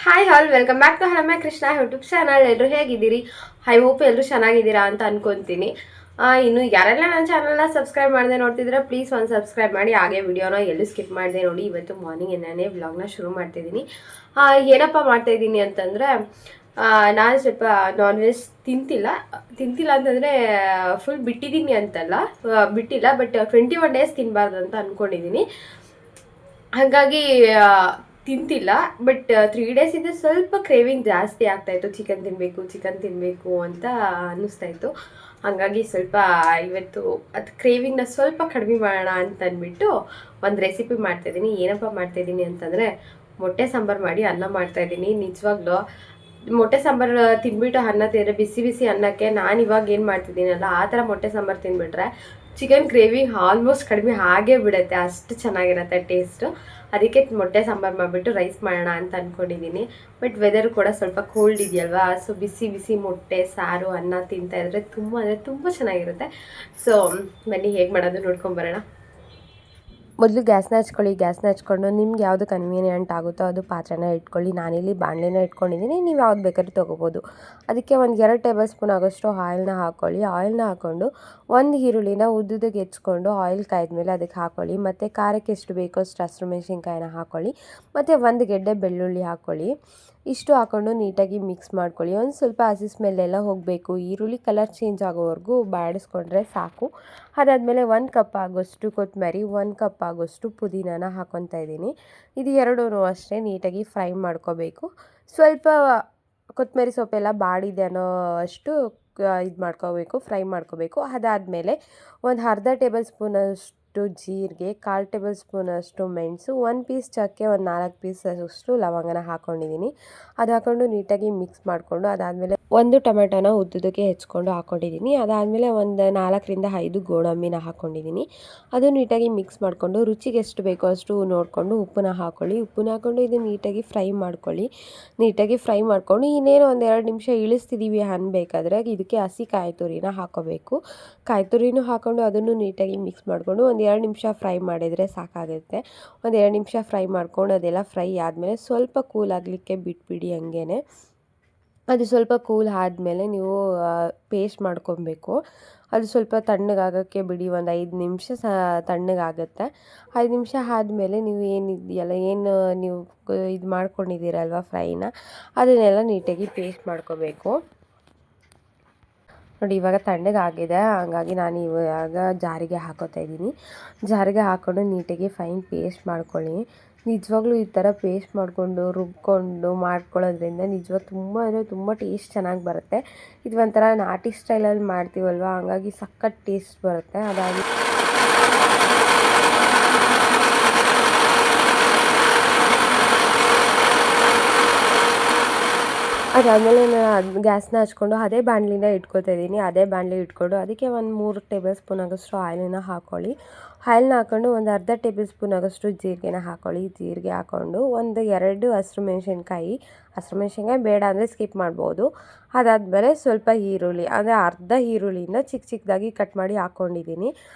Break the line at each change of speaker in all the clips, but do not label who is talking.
Hi all welcome back to ಹಲಮ್ಯ Krishna YouTube channel. ಎಲ್ಲರೂ ಹೇಗಿದ್ದೀರಿ? ಐ ಹೋಪ್ ಎಲ್ಲರೂ ಚೆನ್ನಾಗಿದ್ದೀರಾ ಅಂತ ಅನ್ಕೊಂತೀನಿ. ಇನ್ನು ಯಾರೆಲ್ಲ ನನ್ನ ಚಾನಲ್ನ ಸಬ್ಸ್ಕ್ರೈಬ್ ಮಾಡದೆ ನೋಡ್ತಿದ್ರೆ ಪ್ಲೀಸ್ ಒಂದು ಸಬ್ಸ್ಕ್ರೈಬ್ ಮಾಡಿ. ಹಾಗೆ ವಿಡಿಯೋನ ಎಲ್ಲೂ ಸ್ಕಿಪ್ ಮಾಡಿದೆ ನೋಡಿ. ಇವತ್ತು ಮಾರ್ನಿಂಗ್ ಏನೇ ವ್ಲಾಗ್ನ ಶುರು ಮಾಡ್ತಿದ್ದೀನಿ. ಏನಪ್ಪ ಮಾಡ್ತಾಯಿದ್ದೀನಿ ಅಂತಂದರೆ, ನಾನು ಸ್ವಲ್ಪ ನಾನ್ ವೆಜ್ ತಿಂತಿಲ್ಲ ಅಂತಂದರೆ ಫುಲ್ ಬಿಟ್ಟಿದ್ದೀನಿ ಅಂತಲ್ಲ, ಬಿಟ್ಟಿಲ್ಲ, ಬಟ್ 21 ಡೇಸ್ ತಿನ್ನಬಾರ್ದು ಅಂತ ಅಂದ್ಕೊಂಡಿದ್ದೀನಿ. ಹಾಗಾಗಿ ತಿಂತಿಲ್ಲ. ಬಟ್ 3 ಡೇಸಿಂದ ಸ್ವಲ್ಪ ಕ್ರೇವಿಂಗ್ ಜಾಸ್ತಿ ಆಗ್ತಾಯಿತ್ತು. ಚಿಕನ್ ತಿನ್ನಬೇಕು ಅಂತ ಅನ್ನಿಸ್ತಾಯಿತ್ತು. ಹಾಗಾಗಿ ಸ್ವಲ್ಪ ಇವತ್ತು ಅದು ಕ್ರೇವಿಂಗ್ನ ಸ್ವಲ್ಪ ಕಡಿಮೆ ಮಾಡೋಣ ಅಂತ ಅಂದ್ಬಿಟ್ಟು ಒಂದು ರೆಸಿಪಿ ಮಾಡ್ತಾಯಿದ್ದೀನಿ. ಏನಪ್ಪ ಮಾಡ್ತಾಯಿದ್ದೀನಿ ಅಂತಂದರೆ, ಮೊಟ್ಟೆ ಸಾಂಬಾರು ಮಾಡಿ ಅನ್ನ ಮಾಡ್ತಾಯಿದ್ದೀನಿ. ನಿಜವಾಗ್ಲೂ ಮೊಟ್ಟೆ ಸಾಂಬಾರು ತಿಂದ್ಬಿಟ್ಟು ಅನ್ನ ತಿಂದರೆ, ಬಿಸಿ ಬಿಸಿ ಅನ್ನಕ್ಕೆ ನಾನು ಇವಾಗ ಏನು ಮಾಡ್ತಿದ್ದೀನಲ್ಲ ಆ ಥರ ಮೊಟ್ಟೆ ಸಾಂಬಾರು ತಿಂದ್ಬಿಟ್ರೆ ಚಿಕನ್ ಕ್ರೇವಿಂಗ್ ಆಲ್ಮೋಸ್ಟ್ ಕಡಿಮೆ ಆಗೇ ಬಿಡುತ್ತೆ. ಅಷ್ಟು ಚೆನ್ನಾಗಿರುತ್ತೆ ಟೇಸ್ಟು. ಅದಕ್ಕೆ ಮೊಟ್ಟೆ ಸಾಂಬಾರು ಮಾಡಿಬಿಟ್ಟು ರೈಸ್ ಮಾಡೋಣ ಅಂತ ಅಂದ್ಕೊಂಡಿದ್ದೀನಿ. ಬಟ್ ವೆದರ್ ಕೂಡ ಸ್ವಲ್ಪ ಕೋಲ್ಡ್ ಇದೆಯಲ್ವಾ, ಸೊ ಬಿಸಿ ಬಿಸಿ ಮೊಟ್ಟೆ ಸಾರು ಅನ್ನ ತಿಂತಾಯಿದ್ರೆ ತುಂಬ ಅಂದರೆ ತುಂಬ ಚೆನ್ನಾಗಿರುತ್ತೆ. ಸೊ ಬನ್ನಿ ಹೇಗೆ ಮಾಡೋದು ನೋಡ್ಕೊಂಬರೋಣ. ಮೊದಲು ಗ್ಯಾಸ್ನ ಹಚ್ಕೊಂಡು ನಿಮ್ಗೆ ಯಾವುದು ಕನ್ವೀನಿಯೆಂಟ್ ಆಗುತ್ತೋ ಅದು ಪಾತ್ರೆನ ಇಟ್ಕೊಳ್ಳಿ. ನಾನಿಲ್ಲಿ ಬಾಣಲೆನ ಇಟ್ಕೊಂಡಿದ್ದೀನಿ, ನೀವು ಯಾವ್ದು ಬೇಕಾದ್ರೂ ತೊಗೋಬೋದು. ಅದಕ್ಕೆ ಒಂದು 2 ಟೇಬಲ್ ಸ್ಪೂನ್ ಆಗೋಷ್ಟು ಆಯಿಲ್ನ ಹಾಕ್ಕೊಳ್ಳಿ. ಆಯಿಲ್ನ ಹಾಕ್ಕೊಂಡು ಒಂದು ಈರುಳ್ಳಿನ ಉದ್ದುದಕ್ಕೆ ಹೆಚ್ಕೊಂಡು ಆಯಿಲ್ ಕಾಯ್ದ್ಮೇಲೆ ಅದಕ್ಕೆ ಹಾಕ್ಕೊಳ್ಳಿ. ಮತ್ತು ಖಾರಕ್ಕೆ ಎಷ್ಟು ಬೇಕೋ ಅಷ್ಟು ಹಸಿರು ಮೆಣಸಿನ್ಕಾಯಿನ ಹಾಕ್ಕೊಳ್ಳಿ. ಮತ್ತು 1 ಗೆಡ್ಡೆ ಬೆಳ್ಳುಳ್ಳಿ ಹಾಕ್ಕೊಳ್ಳಿ. ಇಷ್ಟು ಹಾಕ್ಕೊಂಡು ನೀಟಾಗಿ ಮಿಕ್ಸ್ ಮಾಡ್ಕೊಳ್ಳಿ. ಒಂದು ಸ್ವಲ್ಪ ಹಸಿ ಸ್ಮೆಲ್ಲೆಲ್ಲ ಹೋಗಬೇಕು. ಈರುಳ್ಳಿ ಕಲರ್ ಚೇಂಜ್ ಆಗೋವರೆಗೂ ಬಾಡಿಸ್ಕೊಂಡ್ರೆ ಸಾಕು. ಅದಾದಮೇಲೆ 1 ಕಪ್ ಆಗೋಷ್ಟು ಕೊತ್ತಂಬರಿ, 1 ಕಪ್ ಆಗೋಷ್ಟು ಪುದೀನಾನ ಹಾಕ್ಕೊತಾ ಇದ್ದೀನಿ. ಇದು ಎರಡೂ ಅಷ್ಟೇ ನೀಟಾಗಿ ಫ್ರೈ ಮಾಡ್ಕೋಬೇಕು. ಸ್ವಲ್ಪ ಕೊತ್ತಂಬರಿ ಸೊಪ್ಪೆಲ್ಲ ಬಾಡಿದೆ ಅನ್ನೋ ಅಷ್ಟು ಇದು ಮಾಡ್ಕೋಬೇಕು, ಫ್ರೈ ಮಾಡ್ಕೋಬೇಕು. ಅದಾದಮೇಲೆ ಒಂದು ಅರ್ಧ ಟೇಬಲ್ ಸ್ಪೂನಷ್ಟು ಜೀರಿಗೆ, 1/4 ಟೇಬಲ್ ಸ್ಪೂನಷ್ಟು ಮೆಣಸು, 1 ಪೀಸ್ ಚಕ್ಕೆ, ಒಂದು 4 ಪೀಸ್ ಅಷ್ಟು ಲವಂಗನ ಹಾಕ್ಕೊಂಡಿದ್ದೀನಿ. ಅದು ಹಾಕ್ಕೊಂಡು ನೀಟಾಗಿ ಮಿಕ್ಸ್ ಮಾಡಿಕೊಂಡು ಅದಾದಮೇಲೆ 1 ಟೊಮೆಟೊನ ಉದ್ದುದಕ್ಕೆ ಹೆಚ್ಕೊಂಡು ಹಾಕ್ಕೊಂಡಿದ್ದೀನಿ. ಅದಾದಮೇಲೆ ಒಂದು 4ರಿಂದ 5 ಗೋಡಂಬಿನ ಹಾಕ್ಕೊಂಡಿದ್ದೀನಿ. ಅದು ನೀಟಾಗಿ ಮಿಕ್ಸ್ ಮಾಡಿಕೊಂಡು ರುಚಿಗೆ ಎಷ್ಟು ಬೇಕೋ ಅಷ್ಟು ನೋಡಿಕೊಂಡು ಉಪ್ಪನ್ನ ಹಾಕ್ಕೊಳ್ಳಿ. ಉಪ್ಪನ್ನ ಹಾಕ್ಕೊಂಡು ಇದು ನೀಟಾಗಿ ಫ್ರೈ ಮಾಡ್ಕೊಳ್ಳಿ. ನೀಟಾಗಿ ಫ್ರೈ ಮಾಡಿಕೊಂಡು ಇನ್ನೇನು ಒಂದು 2 ನಿಮಿಷ ಇಳಿಸ್ತಿದ್ದೀವಿ ಅನ್ಬೇಕಾದ್ರೆ ಇದಕ್ಕೆ ಹಸಿ ಕಾಯಿ ತುರಿನ ಹಾಕ್ಕೋಬೇಕು. ಕಾಯಿ ತುರಿನೂ ಹಾಕ್ಕೊಂಡು ಅದನ್ನು ನೀಟಾಗಿ ಮಿಕ್ಸ್ ಮಾಡಿಕೊಂಡು ಒಂದು 2 ನಿಮಿಷ ಫ್ರೈ ಮಾಡಿದರೆ ಸಾಕಾಗುತ್ತೆ. ಒಂದು 2 ನಿಮಿಷ ಫ್ರೈ ಮಾಡ್ಕೊಂಡು ಅದೆಲ್ಲ ಫ್ರೈ ಆದಮೇಲೆ ಸ್ವಲ್ಪ ಕೂಲ್ ಆಗಲಿಕ್ಕೆ ಬಿಟ್ಬಿಡಿ. ಹಂಗೇ ಅದು ಸ್ವಲ್ಪ ಕೂಲ್ ಆದಮೇಲೆ ನೀವು ಪೇಸ್ಟ್ ಮಾಡ್ಕೊಬೇಕು. ಅದು ಸ್ವಲ್ಪ ತಣ್ಣಗಾಗೋಕ್ಕೆ ಬಿಡಿ. ಒಂದು 5 ನಿಮಿಷ ತಣ್ಣಗಾಗುತ್ತೆ. 5 ನಿಮಿಷ ಆದಮೇಲೆ ನೀವು ಏನು ನೀವು ಇದು ಮಾಡ್ಕೊಂಡಿದ್ದೀರಲ್ವ ಫ್ರೈನ, ಅದನ್ನೆಲ್ಲ ನೀಟಾಗಿ ಪೇಸ್ಟ್ ಮಾಡ್ಕೋಬೇಕು. ನೋಡಿ ಇವಾಗ ತಣ್ಣಗಾಗಿದೆ, ಹಾಗಾಗಿ ನಾನು ಇವಾಗ ಜಾರಿಗೆ ಹಾಕೋತಾ ಇದ್ದೀನಿ. ಜಾರಿಗೆ ಹಾಕ್ಕೊಂಡು ನೀಟಾಗಿ ಫೈನ್ ಪೇಸ್ಟ್ ಮಾಡ್ಕೊಳ್ಳಿ. ನಿಜವಾಗ್ಲೂ ಈ ಥರ ಪೇಸ್ಟ್ ಮಾಡಿಕೊಂಡು ರುಬ್ಕೊಂಡು ಮಾಡ್ಕೊಳ್ಳೋದ್ರಿಂದ ನಿಜವಾಗ ತುಂಬ ಅಂದರೆ ತುಂಬ ಟೇಸ್ಟ್ ಚೆನ್ನಾಗಿ ಬರುತ್ತೆ. ಇದು ಒಂಥರ ನಾಟಿ ಸ್ಟೈಲಲ್ಲಿ ಮಾಡ್ತೀವಲ್ವ, ಹಾಗಾಗಿ ಸಖತ್ ಟೇಸ್ಟ್ ಬರುತ್ತೆ. ಅದಾದಮೇಲೆ ನಾನು ಗ್ಯಾಸ್ನ ಹಚ್ಕೊಂಡು ಅದೇ ಬಾಣಲಿನ ಇಟ್ಕೊತಾ ಇದ್ದೀನಿ. ಅದೇ ಬಾಣಲಿ ಇಟ್ಕೊಂಡು ಅದಕ್ಕೆ ಒಂದು 3 ಟೇಬಲ್ ಸ್ಪೂನ್ ಆಗೋಷ್ಟು ಆಯಿಲನ್ನ ಹಾಕ್ಕೊಳ್ಳಿ. ಆಯಿಲ್ನ ಹಾಕ್ಕೊಂಡು ಒಂದು ಅರ್ಧ ಟೇಬಲ್ ಸ್ಪೂನ್ ಆಗೋಷ್ಟು ಜೀರಿಗೆನ ಹಾಕ್ಕೊಳ್ಳಿ. ಜೀರಿಗೆ ಹಾಕ್ಕೊಂಡು ಒಂದು 2 ಹಸಿರು ಮೆಣಸಿನ್ಕಾಯಿ ಬೇಡ ಅಂದರೆ ಸ್ಕಿಪ್ ಮಾಡ್ಬೋದು. ಅದಾದಮೇಲೆ ಸ್ವಲ್ಪ ಈರುಳ್ಳಿ, ಅಂದರೆ ಅರ್ಧ ಈರುಳ್ಳಿನ ಚಿಕ್ಕದಾಗಿ ಕಟ್ ಮಾಡಿ ಹಾಕ್ಕೊಂಡಿದ್ದೀನಿ.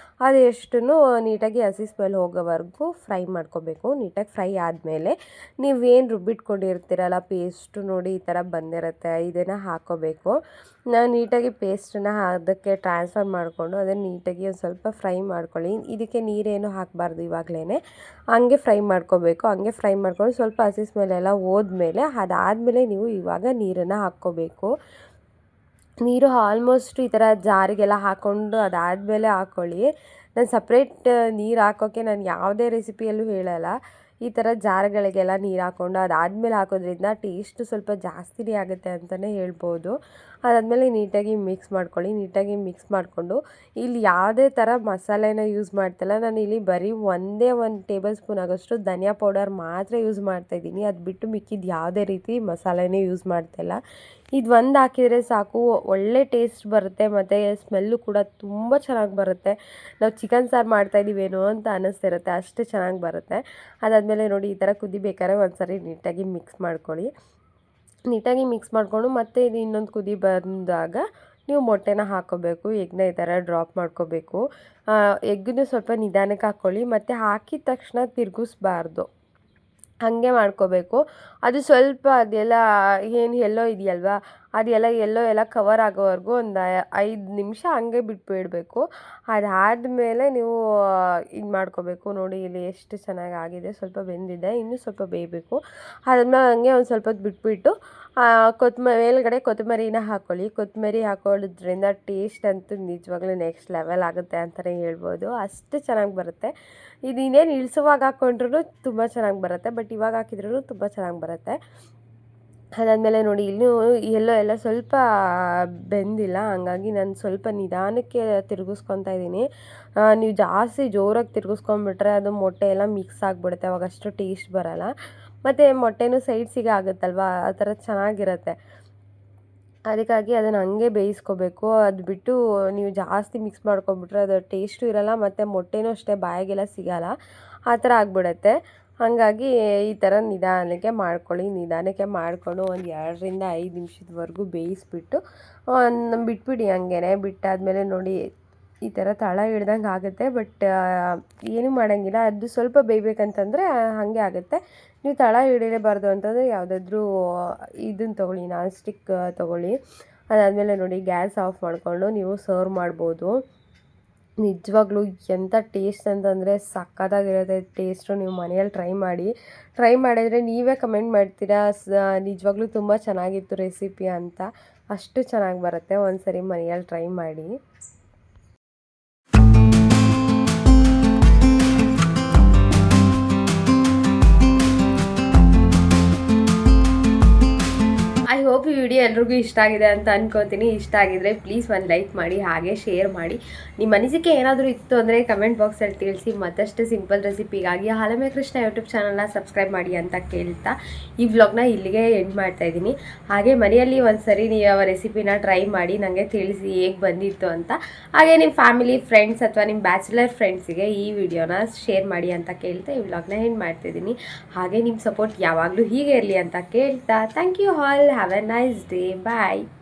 ಅದು ಎಷ್ಟನ್ನು ನೀಟಾಗಿ ಹಸಿ ಸ್ಮೆಲ್ ಹೋಗೋವರೆಗೂ ಫ್ರೈ ಮಾಡ್ಕೋಬೇಕು. ನೀಟಾಗಿ ಫ್ರೈ ಆದಮೇಲೆ ನೀವೇನು ರುಬ್ಬಿಟ್ಕೊಂಡಿರ್ತೀರಲ್ಲ ಪೇಸ್ಟು, ನೋಡಿ ಈ ಥರ ಬಂದಿರುತ್ತೆ, ಇದನ್ನು ಹಾಕ್ಕೋಬೇಕು. ನಾನು ನೀಟಾಗಿ ಪೇಸ್ಟನ್ನ ಅದಕ್ಕೆ ಟ್ರಾನ್ಸ್ಫರ್ ಮಾಡಿಕೊಂಡು ಅದನ್ನು ನೀಟಾಗಿ ಒಂದು ಸ್ವಲ್ಪ ಫ್ರೈ ಮಾಡ್ಕೊಳ್ಳಿ. ಇದಕ್ಕೆ ನೀರೇನು ಹಾಕಬಾರ್ದು, ಇವಾಗಲೇ ಹಂಗೆ ಫ್ರೈ ಮಾಡ್ಕೋಬೇಕು. ಹಂಗೆ ಫ್ರೈ ಮಾಡ್ಕೊಂಡು ಸ್ವಲ್ಪ ಹಸಿ ಸ್ಮೆಲ್ಲೆಲ್ಲ ಹೋದ್ಮೇಲೆ ಅದಾದಮೇಲೆ ನೀವು ಇವಾಗ ನೀರನ್ನು ಹಾಕ್ಕೋಬೇಕು. ನೀರು ಆಲ್ಮೋಸ್ಟ್ ಈ ಥರ ಜಾರಿಗೆಲ್ಲ ಹಾಕ್ಕೊಂಡು ಅದಾದಮೇಲೆ ಹಾಕ್ಕೊಳ್ಳಿ. ನಾನು ಸಪ್ರೇಟ್ ನೀರು ಹಾಕೋಕ್ಕೆ ನಾನು ಯಾವುದೇ ರೆಸಿಪಿಯಲ್ಲೂ ಹೇಳಲ್ಲ. ಈ ಥರ ಜಾರ್ಗಳಿಗೆಲ್ಲ ನೀರು ಹಾಕ್ಕೊಂಡು ಅದಾದಮೇಲೆ ಹಾಕೋದ್ರಿಂದ ಟೇಸ್ಟು ಸ್ವಲ್ಪ ಜಾಸ್ತಿನೇ ಆಗುತ್ತೆ ಅಂತಲೇ ಹೇಳ್ಬೋದು. ಅದಾದಮೇಲೆ ನೀಟಾಗಿ ಮಿಕ್ಸ್ ಮಾಡ್ಕೊಳ್ಳಿ. ನೀಟಾಗಿ ಮಿಕ್ಸ್ ಮಾಡಿಕೊಂಡು ಇಲ್ಲಿ ಯಾವುದೇ ಥರ ಮಸಾಲೆನ ಯೂಸ್ ಮಾಡ್ತಿಲ್ಲ. ನಾನು ಇಲ್ಲಿ ಬರೀ 1 ಟೇಬಲ್ ಸ್ಪೂನ್ ಆಗೋಷ್ಟು ಧನಿಯಾ ಪೌಡರ್ ಮಾತ್ರ ಯೂಸ್ ಮಾಡ್ತಾಯಿದ್ದೀನಿ. ಅದು ಬಿಟ್ಟು ಮಿಕ್ಕಿದ್ದು ಯಾವುದೇ ರೀತಿ ಮಸಾಲೆನೇ ಯೂಸ್ ಮಾಡ್ತಾಯಿಲ್ಲ. ಇದು ಒಂದು ಹಾಕಿದರೆ ಸಾಕು, ಒಳ್ಳೆ ಟೇಸ್ಟ್ ಬರುತ್ತೆ ಮತ್ತು ಸ್ಮೆಲ್ಲು ಕೂಡ ತುಂಬ ಚೆನ್ನಾಗಿ ಬರುತ್ತೆ. ನಾವು ಚಿಕನ್ ಸಾರು ಮಾಡ್ತಾಯಿದ್ದೀವೇನೋ ಅಂತ ಅನ್ನಿಸ್ತಿರುತ್ತೆ, ಅಷ್ಟು ಚೆನ್ನಾಗಿ ಬರುತ್ತೆ. ಅದಾದಮೇಲೆ ನೋಡಿ ಈ ಥರ ಕುದಿಬೇಕಾದ್ರೆ ಒಂದು ಸರಿ ನೀಟಾಗಿ ಮಿಕ್ಸ್ ಮಾಡ್ಕೊಳ್ಳಿ. ನೀಟಾಗಿ ಮಿಕ್ಸ್ ಮಾಡಿಕೊಂಡು ಮತ್ತೆ ಇದು ಇನ್ನೊಂದು ಕುದಿ ಬಂದಾಗ ನೀವು ಮೊಟ್ಟೆನ ಹಾಕ್ಕೋಬೇಕು. ಎಗ್ನ ಈ ಥರ ಡ್ರಾಪ್ ಮಾಡ್ಕೋಬೇಕು. ಎಗ್ಗನ್ನು ಸ್ವಲ್ಪ ನಿಧಾನಕ್ಕೆ ಹಾಕ್ಕೊಳ್ಳಿ ಮತ್ತು ಹಾಕಿದ ತಕ್ಷಣ ತಿರುಗಿಸ್ಬಾರ್ದು. ಹಾಗೆ ಮಾಡ್ಕೋಬೇಕು. ಅದು ಸ್ವಲ್ಪ ಅದೆಲ್ಲ ಏನು ಎಲ್ಲೋ ಇದೆಯಲ್ವಾ, ಅದೆಲ್ಲ ಎಲ್ಲ ಕವರ್ ಆಗೋವರೆಗೂ ಒಂದು 5 ನಿಮಿಷ ಹಂಗೆ ಬಿಟ್ಬಿಡಬೇಕು. ಅದಾದಮೇಲೆ ನೀವು ಇದು ಮಾಡ್ಕೋಬೇಕು. ನೋಡಿ ಇಲ್ಲಿ ಎಷ್ಟು ಚೆನ್ನಾಗಿ ಆಗಿದೆ, ಸ್ವಲ್ಪ ಬೆಂದಿದೆ, ಇನ್ನೂ ಸ್ವಲ್ಪ ಬೇಯಬೇಕು. ಅದಾದ್ಮೇಲೆ ಹಂಗೆ ಒಂದು ಸ್ವಲ್ಪ ಹೊತ್ತು ಬಿಟ್ಬಿಟ್ಟು ಮೇಲ್ಗಡೆ ಕೊತ್ತಂಬರಿನ ಹಾಕ್ಕೊಳ್ಳಿ. ಕೊತ್ತಂಬರಿ ಹಾಕೊಳ್ಳೋದ್ರಿಂದ ಟೇಸ್ಟ್ ಅಂತೂ ನಿಜವಾಗ್ಲೂ ನೆಕ್ಸ್ಟ್ ಲೆವೆಲ್ ಆಗುತ್ತೆ ಅಂತಲೇ ಹೇಳ್ಬೋದು. ಅಷ್ಟು ಚೆನ್ನಾಗಿ ಬರುತ್ತೆ. ಇದು ಇನ್ನೇನು ಇಳಿಸುವಾಗ ಹಾಕ್ಕೊಂಡ್ರೂ ತುಂಬ ಚೆನ್ನಾಗಿ ಬರುತ್ತೆ, ಬಟ್ ಇವಾಗ ಹಾಕಿದ್ರೂ ತುಂಬ ಚೆನ್ನಾಗಿ ಬರುತ್ತೆ. ಅದಾದಮೇಲೆ ನೋಡಿ ಇನ್ನೂ ಎಲ್ಲ ಸ್ವಲ್ಪ ಬೆಂದಿಲ್ಲ, ಹಂಗಾಗಿ ನಾನು ಸ್ವಲ್ಪ ನಿಧಾನಕ್ಕೆ ತಿರುಗಿಸ್ಕೊತಾ ಇದ್ದೀನಿ. ನೀವು ಜಾಸ್ತಿ ಜೋರಾಗಿ ತಿರುಗಿಸ್ಕೊಂಡ್ಬಿಟ್ರೆ ಅದು ಮೊಟ್ಟೆ ಎಲ್ಲ ಮಿಕ್ಸ್ ಆಗಿಬಿಡುತ್ತೆ, ಅವಾಗ ಅಷ್ಟು ಟೇಸ್ಟ್ ಬರೋಲ್ಲ. ಮತ್ತು ಮೊಟ್ಟೆನೂ ಸೈಡ್ಸಿಗೆ ಆಗುತ್ತಲ್ವ, ಆ ಥರ ಚೆನ್ನಾಗಿರುತ್ತೆ. ಅದಕ್ಕಾಗಿ ಅದನ್ನು ಹಂಗೆ ಬೇಯಿಸ್ಕೋಬೇಕು. ಅದು ಬಿಟ್ಟು ನೀವು ಜಾಸ್ತಿ ಮಿಕ್ಸ್ ಮಾಡ್ಕೊಂಬಿಟ್ರೆ ಅದು ಟೇಸ್ಟು ಇರೋಲ್ಲ, ಮತ್ತು ಮೊಟ್ಟೆನೂ ಅಷ್ಟೇ ಬಾಯಿಗೆಲ್ಲ ಸಿಗೋಲ್ಲ, ಆ ಥರ ಆಗಿಬಿಡತ್ತೆ. ಹಾಗಾಗಿ ಈ ಥರ ನಿಧಾನಕ್ಕೆ ಮಾಡ್ಕೊಳ್ಳಿ. ನಿಧಾನಕ್ಕೆ ಮಾಡಿಕೊಂಡು ಒಂದು 2ರಿಂದ 5 ನಿಮಿಷದವರೆಗೂ ಬೇಯಿಸ್ಬಿಟ್ಟು ಬಿಟ್ಬಿಡಿ. ಹಂಗೇ ಬಿಟ್ಟಾದಮೇಲೆ ನೋಡಿ ಈ ಥರ ತಳ ಹಿಡ್ದಂಗೆ ಆಗುತ್ತೆ, ಬಟ್ ಏನೂ ಮಾಡೋಂಗಿಲ್ಲ. ಅದು ಸ್ವಲ್ಪ ಬೇಯಬೇಕಂತಂದರೆ ಹಾಗೆ ಆಗುತ್ತೆ. ನೀವು ತಳ ಹಿಡಿಲೇಬಾರ್ದು ಅಂತಂದರೆ ಯಾವುದಾದ್ರೂ ಇದನ್ನು ತೊಗೊಳ್ಳಿ, ನಾನ್ ಸ್ಟಿಕ್ ತೊಗೊಳ್ಳಿ. ಅದಾದಮೇಲೆ ನೋಡಿ ಗ್ಯಾಸ್ ಆಫ್ ಮಾಡಿಕೊಂಡು ನೀವು ಸರ್ವ್ ಮಾಡ್ಬೋದು. ನಿಜವಾಗ್ಲೂ ಎಂಥ ಟೇಸ್ಟ್ ಅಂತಂದರೆ ಸಕ್ಕತ್ತಾಗಿರುತ್ತೆ ಟೇಸ್ಟು. ನೀವು ಮನೆಯಲ್ಲಿ ಟ್ರೈ ಮಾಡಿದರೆ ನೀವೇ ಕಮೆಂಟ್ ಮಾಡ್ತೀರಾ ನಿಜವಾಗ್ಲೂ ತುಂಬ ಚೆನ್ನಾಗಿತ್ತು ರೆಸಿಪಿ ಅಂತ. ಅಷ್ಟು ಚೆನ್ನಾಗಿ ಬರುತ್ತೆ. ಒಂದು ಸರಿ ಮನೆಯಲ್ಲಿ ಟ್ರೈ ಮಾಡಿ. ಐ ಹೋಪ್ ಈ ವಿಡಿಯೋ ಎಲ್ರಿಗೂ ಇಷ್ಟ ಆಗಿದೆ ಅಂತ ಅನ್ಕೋತೀನಿ. ಇಷ್ಟ ಆಗಿದ್ರೆ ಪ್ಲೀಸ್ ಒಂದು ಲೈಕ್ ಮಾಡಿ, ಹಾಗೆ ಶೇರ್ ಮಾಡಿ. ನಿಮ್ಮ ಅನಿಸಿಕೆ ಏನಾದರೂ ಇತ್ತು ಅಂದರೆ ಕಮೆಂಟ್ ಬಾಕ್ಸಲ್ಲಿ ತಿಳಿಸಿ. ಮತ್ತಷ್ಟು ಸಿಂಪಲ್ ರೆಸಿಪಿಗಾಗಿ ಹಾಲಮ್ಮ ಕೃಷ್ಣ ಯೂಟ್ಯೂಬ್ ಚಾನಲ್ನ ಸಬ್ಸ್ಕ್ರೈಬ್ ಮಾಡಿ ಅಂತ ಕೇಳ್ತಾ ಈ ವ್ಲಾಗ್ನ ಇಲ್ಲಿಗೆ ಎಂಡ್ ಮಾಡ್ತಾಯಿದ್ದೀನಿ. ಹಾಗೆ ಮನೆಯಲ್ಲಿ ಒಂದು ಸರಿ ನೀವು ರೆಸಿಪಿನ ಟ್ರೈ ಮಾಡಿ ನನಗೆ ತಿಳಿಸಿ ಹೇಗೆ ಬಂದಿತ್ತು ಅಂತ. ಹಾಗೆ ನಿಮ್ಮ ಫ್ಯಾಮಿಲಿ ಫ್ರೆಂಡ್ಸ್ ಅಥವಾ ನಿಮ್ಮ ಬ್ಯಾಚುಲರ್ ಫ್ರೆಂಡ್ಸಿಗೆ ಈ ವಿಡಿಯೋನ ಶೇರ್ ಮಾಡಿ ಅಂತ ಕೇಳ್ತಾ ಈ ವ್ಲಾಗ್ನ ಎಂಡ್ ಮಾಡ್ತಾಯಿದ್ದೀನಿ. ಹಾಗೆ ನಿಮ್ಮ ಸಪೋರ್ಟ್ ಯಾವಾಗಲೂ ಹೀಗೆ ಇರಲಿ ಅಂತ ಕೇಳ್ತಾ thank you all. Have a nice day. Bye.